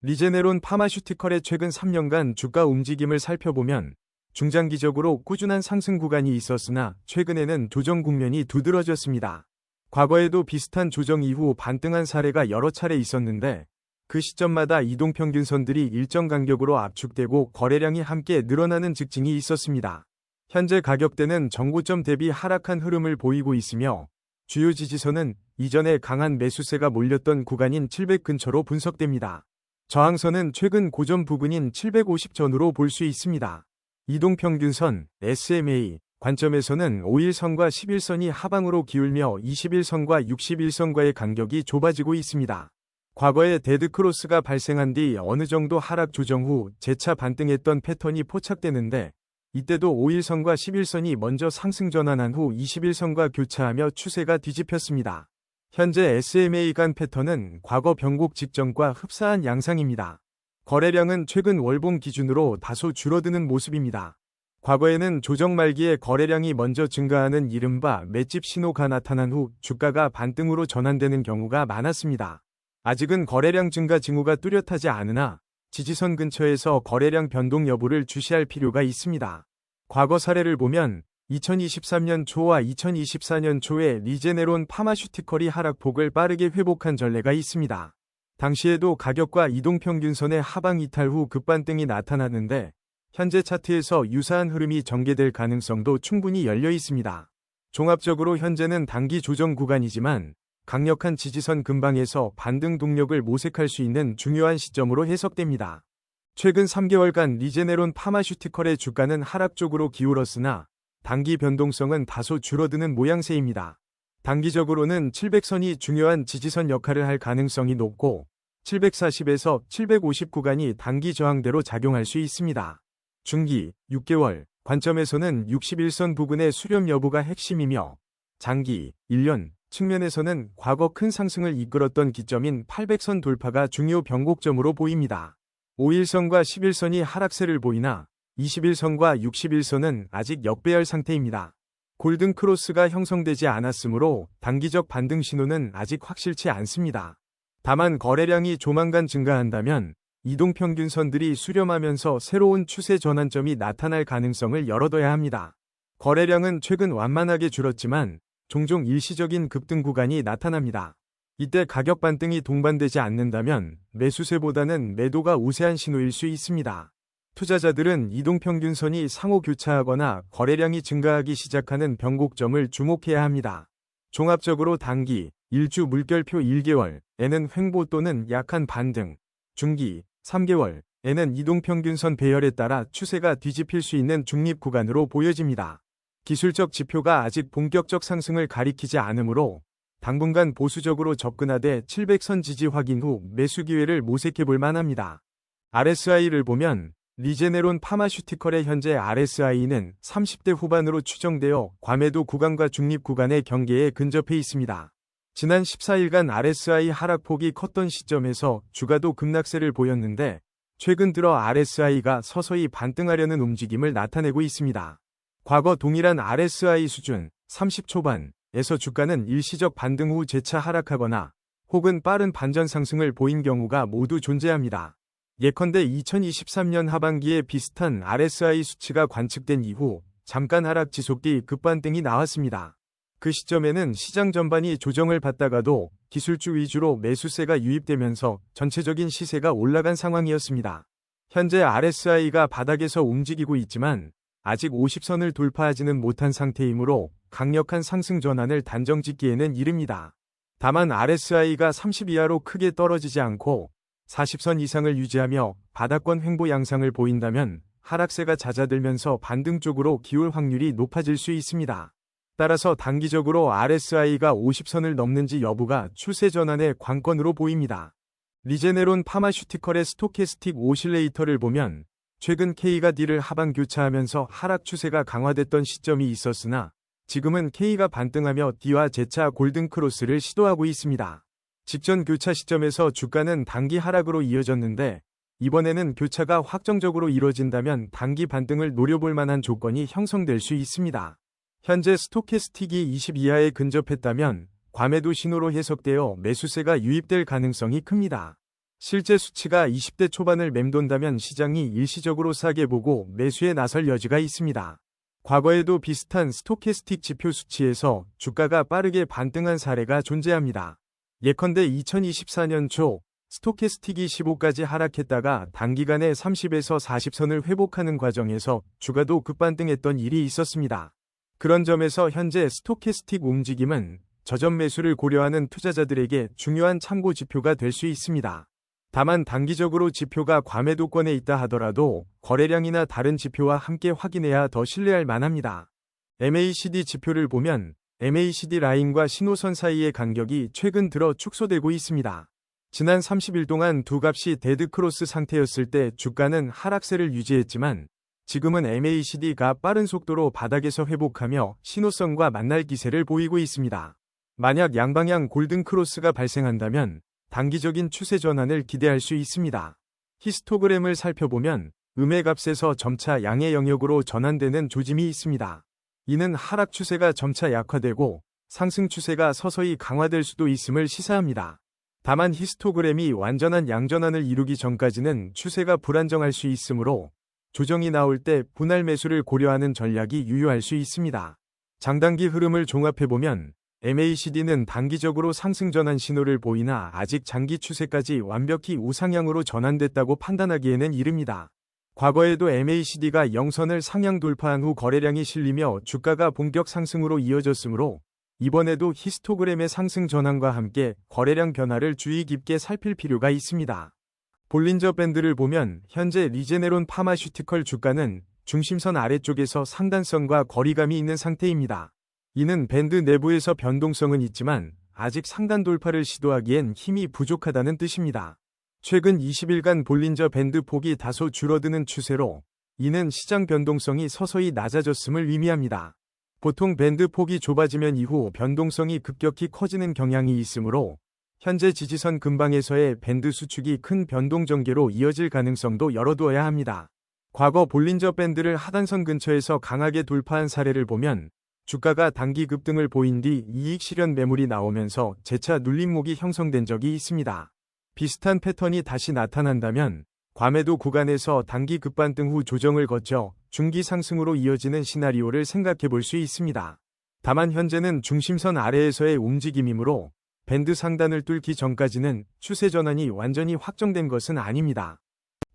리제네론 파마슈티컬의 최근 3년간 주가 움직임을 살펴보면 중장기적으로 꾸준한 상승 구간이 있었으나 최근에는 조정 국면이 두드러졌습니다. 과거에도 비슷한 조정 이후 반등한 사례가 여러 차례 있었는데 그 시점마다 이동평균선들이 일정 간격으로 압축되고 거래량이 함께 늘어나는 특징이 있었습니다. 현재 가격대는 정고점 대비 하락한 흐름을 보이고 있으며 주요 지지선은 이전에 강한 매수세가 몰렸던 구간인 700 근처로 분석됩니다. 저항선은 최근 고점 부근인 750전으로 볼 수 있습니다. 이동평균선, SMA, 관점에서는 5일선과 11선이 하방으로 기울며 21선과 61선과의 간격이 좁아지고 있습니다. 과거에 데드크로스가 발생한 뒤 어느 정도 하락 조정 후 재차 반등했던 패턴이 포착되는데 이때도 5일선과 11선이 먼저 상승 전환한 후 21선과 교차하며 추세가 뒤집혔습니다. 현재 SMA 간 패턴은 과거 변곡 직전과 흡사한 양상입니다. 거래량은 최근 월봉 기준으로 다소 줄어드는 모습입니다. 과거에는 조정 말기에 거래량이 먼저 증가하는 이른바 맷집 신호가 나타난 후 주가가 반등으로 전환되는 경우가 많았습니다. 아직은 거래량 증가 징후가 뚜렷하지 않으나 지지선 근처에서 거래량 변동 여부를 주시할 필요가 있습니다. 과거 사례를 보면 2023년 초와 2024년 초에 리제네론 파마슈티컬이 하락폭을 빠르게 회복한 전례가 있습니다. 당시에도 가격과 이동평균선의 하방 이탈 후 급반등이 나타났는데 현재 차트에서 유사한 흐름이 전개될 가능성도 충분히 열려 있습니다. 종합적으로 현재는 단기 조정 구간이지만 강력한 지지선 근방에서 반등 동력을 모색할 수 있는 중요한 시점으로 해석됩니다. 최근 3개월간 리제네론 파마슈티컬의 주가는 하락 쪽으로 기울었으나 단기 변동성은 다소 줄어드는 모양새입니다. 단기적으로는 700선이 중요한 지지선 역할을 할 가능성이 높고 740에서 750 구간이 단기 저항대로 작용할 수 있습니다. 중기, 6개월, 관점에서는 61선 부근의 수렴 여부가 핵심이며 장기, 1년, 측면에서는 과거 큰 상승을 이끌었던 기점인 800선 돌파가 중요 변곡점으로 보입니다. 5일선과 11선이 하락세를 보이나 21선과 61선은 아직 역배열 상태입니다. 골든 크로스가 형성되지 않았으므로 단기적 반등 신호는 아직 확실치 않습니다. 다만 거래량이 조만간 증가한다면 이동평균선들이 수렴하면서 새로운 추세 전환점이 나타날 가능성을 열어둬야 합니다. 거래량은 최근 완만하게 줄었지만 종종 일시적인 급등 구간이 나타납니다. 이때 가격 반등이 동반되지 않는다면 매수세보다는 매도가 우세한 신호일 수 있습니다. 투자자들은 이동평균선이 상호 교차하거나 거래량이 증가하기 시작하는 변곡점을 주목해야 합니다. 종합적으로 단기, 일주 물결표 1개월에는 횡보 또는 약한 반등, 중기, 3개월에는 이동평균선 배열에 따라 추세가 뒤집힐 수 있는 중립 구간으로 보여집니다. 기술적 지표가 아직 본격적 상승을 가리키지 않으므로 당분간 보수적으로 접근하되 700선 지지 확인 후 매수 기회를 모색해 볼 만합니다. RSI를 보면 리제네론 파마슈티컬의 현재 RSI는 30대 후반으로 추정되어 과매도 구간과 중립 구간의 경계에 근접해 있습니다. 지난 14일간 RSI 하락폭이 컸던 시점에서 주가도 급락세를 보였는데 최근 들어 RSI가 서서히 반등하려는 움직임을 나타내고 있습니다. 과거 동일한 RSI 수준 30 초반에서 주가는 일시적 반등 후 재차 하락하거나 혹은 빠른 반전 상승을 보인 경우가 모두 존재합니다. 예컨대 2023년 하반기에 비슷한 RSI 수치가 관측된 이후 잠깐 하락 지속 뒤 급반등이 나왔습니다. 그 시점에는 시장 전반이 조정을 받다가도 기술주 위주로 매수세가 유입되면서 전체적인 시세가 올라간 상황이었습니다. 현재 RSI가 바닥에서 움직이고 있지만 아직 50선을 돌파하지는 못한 상태이므로 강력한 상승 전환을 단정짓기에는 이릅니다. 다만 RSI가 30 이하로 크게 떨어지지 않고 40선 이상을 유지하며 바닥권 횡보 양상을 보인다면 하락세가 잦아들면서 반등 쪽으로 기울 확률이 높아질 수 있습니다. 따라서 단기적으로 RSI가 50선을 넘는지 여부가 추세 전환의 관건으로 보입니다. 리제네론 파마슈티컬의 스토캐스틱 오실레이터를 보면 최근 K가 D를 하방 교차하면서 하락 추세가 강화됐던 시점이 있었으나 지금은 K가 반등하며 D와 재차 골든 크로스를 시도하고 있습니다. 직전 교차 시점에서 주가는 단기 하락으로 이어졌는데 이번에는 교차가 확정적으로 이뤄진다면 단기 반등을 노려볼 만한 조건이 형성될 수 있습니다. 현재 스토캐스틱이 20 이하에 근접했다면 과매도 신호로 해석되어 매수세가 유입될 가능성이 큽니다. 실제 수치가 20대 초반을 맴돈다면 시장이 일시적으로 싸게 보고 매수에 나설 여지가 있습니다. 과거에도 비슷한 스토캐스틱 지표 수치에서 주가가 빠르게 반등한 사례가 존재합니다. 예컨대 2024년 초 스토캐스틱이 15까지 하락했다가 단기간에 30에서 40선을 회복하는 과정에서 주가도 급반등했던 일이 있었습니다. 그런 점에서 현재 스토캐스틱 움직임은 저점 매수를 고려하는 투자자들에게 중요한 참고 지표가 될 수 있습니다. 다만 단기적으로 지표가 과매도권에 있다 하더라도 거래량이나 다른 지표와 함께 확인해야 더 신뢰할 만합니다. MACD 지표를 보면 MACD 라인과 신호선 사이의 간격이 최근 들어 축소되고 있습니다. 지난 30일 동안 두 값이 데드크로스 상태였을 때 주가는 하락세를 유지했지만 지금은 MACD가 빠른 속도로 바닥에서 회복하며 신호선과 만날 기세를 보이고 있습니다. 만약 양방향 골든크로스가 발생한다면 단기적인 추세 전환을 기대할 수 있습니다. 히스토그램을 살펴보면 음의 값에서 점차 양의 영역으로 전환되는 조짐이 있습니다. 이는 하락 추세가 점차 약화되고 상승 추세가 서서히 강화될 수도 있음을 시사합니다. 다만 히스토그램이 완전한 양전환을 이루기 전까지는 추세가 불안정할 수 있으므로 조정이 나올 때 분할 매수를 고려하는 전략이 유효할 수 있습니다. 장단기 흐름을 종합해보면 MACD는 단기적으로 상승 전환 신호를 보이나 아직 장기 추세까지 완벽히 우상향으로 전환됐다고 판단하기에는 이릅니다. 과거에도 MACD가 영선을 상향 돌파한 후 거래량이 실리며 주가가 본격 상승으로 이어졌으므로 이번에도 히스토그램의 상승 전환과 함께 거래량 변화를 주의 깊게 살필 필요가 있습니다. 볼린저 밴드를 보면 현재 리제네론 파마슈티컬 주가는 중심선 아래쪽에서 상단선과 거리감이 있는 상태입니다. 이는 밴드 내부에서 변동성은 있지만 아직 상단 돌파를 시도하기엔 힘이 부족하다는 뜻입니다. 최근 20일간 볼린저 밴드 폭이 다소 줄어드는 추세로 이는 시장 변동성이 서서히 낮아졌음을 의미합니다. 보통 밴드 폭이 좁아지면 이후 변동성이 급격히 커지는 경향이 있으므로 현재 지지선 근방에서의 밴드 수축이 큰 변동 전개로 이어질 가능성도 열어두어야 합니다. 과거 볼린저 밴드를 하단선 근처에서 강하게 돌파한 사례를 보면 주가가 단기 급등을 보인 뒤 이익 실현 매물이 나오면서 재차 눌림목이 형성된 적이 있습니다. 비슷한 패턴이 다시 나타난다면 과매도 구간에서 단기 급반등 후 조정을 거쳐 중기 상승으로 이어지는 시나리오를 생각해 볼 수 있습니다. 다만 현재는 중심선 아래에서의 움직임이므로 밴드 상단을 뚫기 전까지는 추세 전환이 완전히 확정된 것은 아닙니다.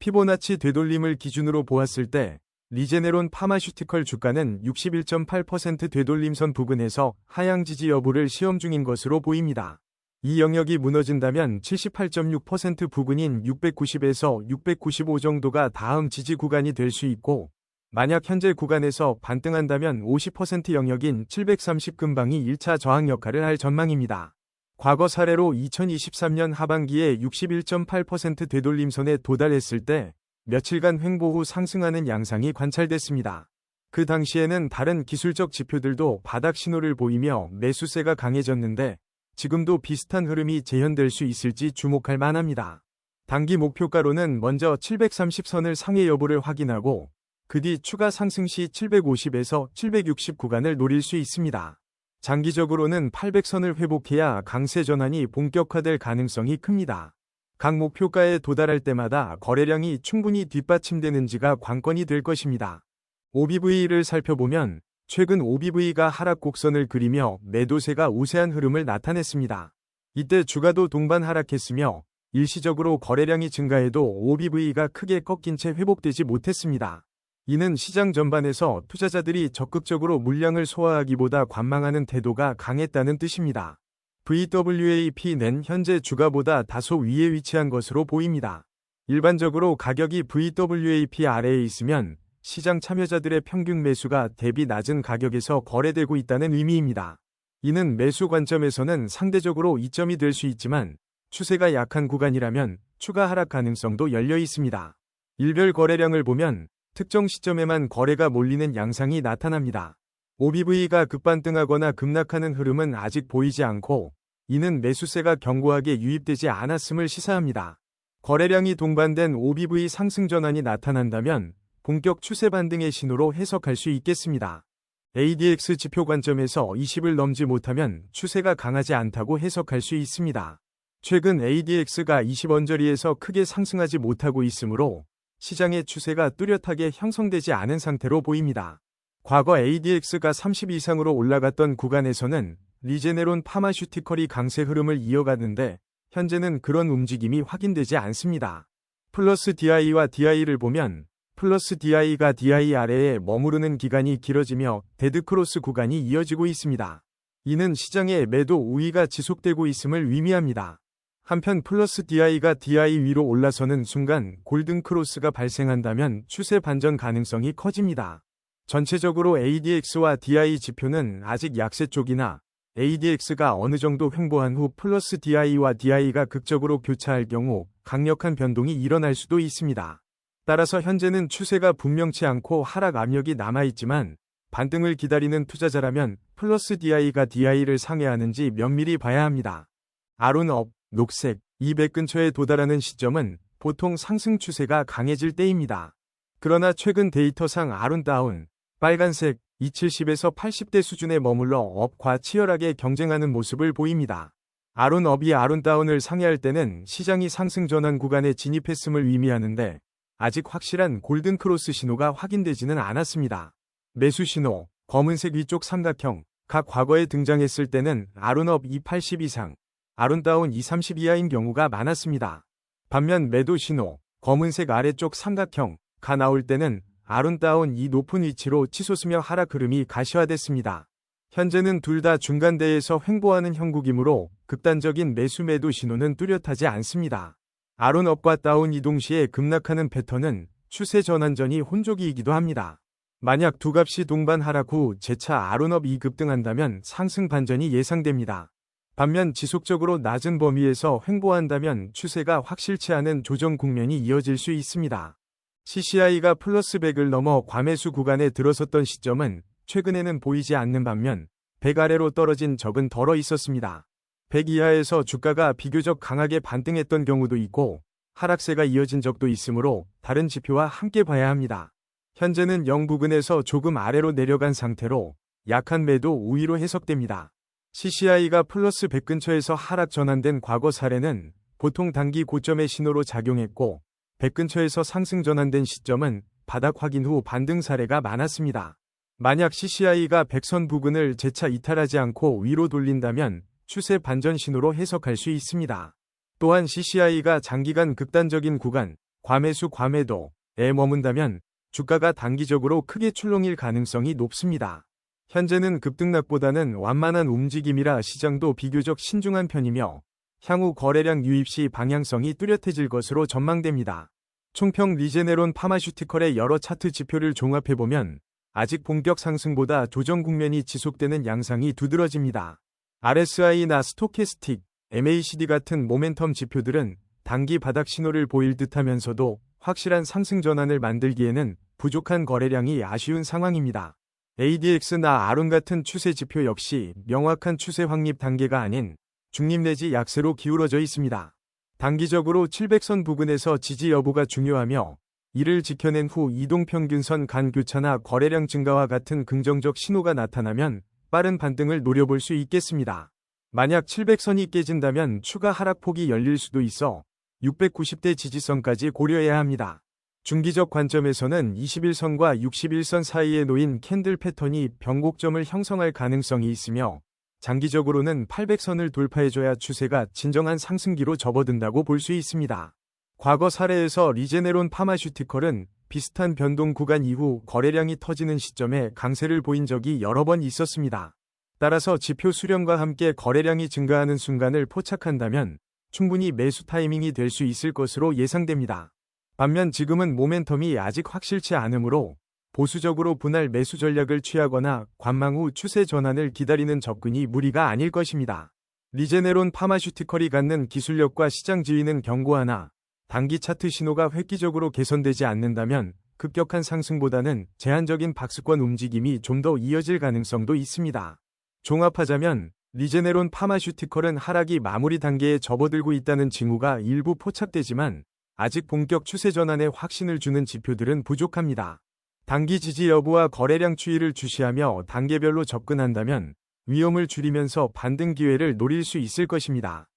피보나치 되돌림을 기준으로 보았을 때 리제네론 파마슈티컬 주가는 61.8% 되돌림선 부근에서 하향 지지 여부를 시험 중인 것으로 보입니다. 이 영역이 무너진다면 78.6% 부근인 690에서 695 정도가 다음 지지 구간이 될 수 있고 만약 현재 구간에서 반등한다면 50% 영역인 730 근방이 1차 저항 역할을 할 전망입니다. 과거 사례로 2023년 하반기에 61.8% 되돌림선에 도달했을 때 며칠간 횡보 후 상승하는 양상이 관찰됐습니다. 그 당시에는 다른 기술적 지표들도 바닥 신호를 보이며 매수세가 강해졌는데 지금도 비슷한 흐름이 재현될 수 있을지 주목할 만합니다. 단기 목표가로는 먼저 730선을 상회 여부를 확인하고 그 뒤 추가 상승 시 750에서 760 구간을 노릴 수 있습니다. 장기적으로는 800선을 회복해야 강세 전환이 본격화될 가능성이 큽니다. 각 목표가에 도달할 때마다 거래량이 충분히 뒷받침되는지가 관건이 될 것입니다. OBV를 살펴보면 최근 OBV가 하락 곡선을 그리며 매도세가 우세한 흐름을 나타냈습니다. 이때 주가도 동반 하락했으며 일시적으로 거래량이 증가해도 OBV가 크게 꺾인 채 회복되지 못했습니다. 이는 시장 전반에서 투자자들이 적극적으로 물량을 소화하기보다 관망하는 태도가 강했다는 뜻입니다. VWAP는 현재 주가보다 다소 위에 위치한 것으로 보입니다. 일반적으로 가격이 VWAP 아래에 있으면 시장 참여자들의 평균 매수가 대비 낮은 가격에서 거래되고 있다는 의미입니다. 이는 매수 관점에서는 상대적으로 이점이 될 수 있지만 추세가 약한 구간이라면 추가 하락 가능성도 열려 있습니다. 일별 거래량을 보면 특정 시점에만 거래가 몰리는 양상이 나타납니다. OBV가 급반등하거나 급락하는 흐름은 아직 보이지 않고 이는 매수세가 견고하게 유입되지 않았음을 시사합니다. 거래량이 동반된 OBV 상승 전환이 나타난다면 본격 추세 반등의 신호로 해석할 수 있겠습니다. ADX 지표 관점에서 20을 넘지 못하면 추세가 강하지 않다고 해석할 수 있습니다. 최근 ADX가 20원저리에서 크게 상승하지 못하고 있으므로 시장의 추세가 뚜렷하게 형성되지 않은 상태로 보입니다. 과거 ADX가 30 이상으로 올라갔던 구간에서는 리제네론 파마슈티컬이 강세 흐름을 이어가는데 현재는 그런 움직임이 확인되지 않습니다. 플러스 DI와 DI를 보면 플러스 DI가 DI 아래에 머무르는 기간이 길어지며 데드크로스 구간이 이어지고 있습니다. 이는 시장의 매도 우위가 지속되고 있음을 의미합니다. 한편 플러스 DI가 DI 위로 올라서는 순간 골든크로스가 발생한다면 추세 반전 가능성이 커집니다. 전체적으로 ADX와 DI 지표는 아직 약세 쪽이나 ADX가 어느 정도 횡보한 후 플러스 DI와 DI가 극적으로 교차할 경우 강력한 변동이 일어날 수도 있습니다. 따라서 현재는 추세가 분명치 않고 하락 압력이 남아있지만 반등을 기다리는 투자자라면 플러스 DI가 DI를 상회하는지 면밀히 봐야 합니다. 아론업, 녹색, 200 근처에 도달하는 시점은 보통 상승 추세가 강해질 때입니다. 그러나 최근 데이터상 아론다운, 빨간색, 270에서 80대 수준에 머물러 업과 치열하게 경쟁하는 모습을 보입니다. 아론업이 아론다운을 상회할 때는 시장이 상승 전환 구간에 진입했음을 의미하는데 아직 확실한 골든크로스 신호가 확인되지는 않았습니다. 매수 신호, 검은색 위쪽 삼각형, 각 과거에 등장했을 때는 아론업 280 이상, 아론다운 230 이하인 경우가 많았습니다. 반면 매도 신호, 검은색 아래쪽 삼각형, 가 나올 때는 아론다운 이 높은 위치로 치솟으며 하락 흐름이 가시화됐습니다. 현재는 둘 다 중간대에서 횡보하는 형국이므로 극단적인 매수 매도 신호는 뚜렷하지 않습니다. 아론업과 다운 이동 시에 급락하는 패턴은 추세 전환전이 혼족이기도 합니다. 만약 두 값이 동반 하락 후 재차 아론업이 급등한다면 상승 반전이 예상됩니다. 반면 지속적으로 낮은 범위에서 횡보한다면 추세가 확실치 않은 조정 국면이 이어질 수 있습니다. CCI가 플러스 100을 넘어 과매수 구간에 들어섰던 시점은 최근에는 보이지 않는 반면 100 아래로 떨어진 적은 덜어 있었습니다. 100 이하에서 주가가 비교적 강하게 반등했던 경우도 있고 하락세가 이어진 적도 있으므로 다른 지표와 함께 봐야 합니다. 현재는 0 부근에서 조금 아래로 내려간 상태로 약한 매도 우위로 해석됩니다. CCI가 플러스 100 근처에서 하락 전환된 과거 사례는 보통 단기 고점의 신호로 작용했고 100 근처에서 상승 전환된 시점은 바닥 확인 후 반등 사례가 많았습니다. 만약 CCI가 100선 부근을 재차 이탈하지 않고 위로 돌린다면 추세 반전 신호로 해석할 수 있습니다. 또한 CCI가 장기간 극단적인 구간, 과매수 과매도에 머문다면 주가가 단기적으로 크게 출렁일 가능성이 높습니다. 현재는 급등락보다는 완만한 움직임이라 시장도 비교적 신중한 편이며 향후 거래량 유입 시 방향성이 뚜렷해질 것으로 전망됩니다. 총평 리제네론 파마슈티컬의 여러 차트 지표를 종합해보면 아직 본격 상승보다 조정 국면이 지속되는 양상이 두드러집니다. RSI나 스토캐스틱, MACD 같은 모멘텀 지표들은 단기 바닥 신호를 보일 듯하면서도 확실한 상승 전환을 만들기에는 부족한 거래량이 아쉬운 상황입니다. ADX나 아론 같은 추세 지표 역시 명확한 추세 확립 단계가 아닌 중립 내지 약세로 기울어져 있습니다. 단기적으로 700선 부근에서 지지 여부가 중요하며 이를 지켜낸 후 이동평균선 간 교차나 거래량 증가와 같은 긍정적 신호가 나타나면 빠른 반등을 노려볼 수 있겠습니다. 만약 700선이 깨진다면 추가 하락폭이 열릴 수도 있어 690대 지지선까지 고려해야 합니다. 중기적 관점에서는 21선과 61선 사이에 놓인 캔들 패턴이 변곡점을 형성할 가능성이 있으며 장기적으로는 800선을 돌파해줘야 추세가 진정한 상승기로 접어든다고 볼 수 있습니다. 과거 사례에서 리제네론 파마슈티컬은 비슷한 변동 구간 이후 거래량이 터지는 시점에 강세를 보인 적이 여러 번 있었습니다. 따라서 지표 수렴과 함께 거래량이 증가하는 순간을 포착한다면 충분히 매수 타이밍이 될 수 있을 것으로 예상됩니다. 반면 지금은 모멘텀이 아직 확실치 않으므로 보수적으로 분할 매수 전략을 취하거나 관망 후 추세 전환을 기다리는 접근이 무리가 아닐 것입니다. 리제네론 파마슈티컬이 갖는 기술력과 시장 지위는 견고하나 단기 차트 신호가 획기적으로 개선되지 않는다면 급격한 상승보다는 제한적인 박스권 움직임이 좀 더 이어질 가능성도 있습니다. 종합하자면 리제네론 파마슈티컬은 하락이 마무리 단계에 접어들고 있다는 징후가 일부 포착되지만 아직 본격 추세 전환에 확신을 주는 지표들은 부족합니다. 단기 지지 여부와 거래량 추이를 주시하며 단계별로 접근한다면 위험을 줄이면서 반등 기회를 노릴 수 있을 것입니다.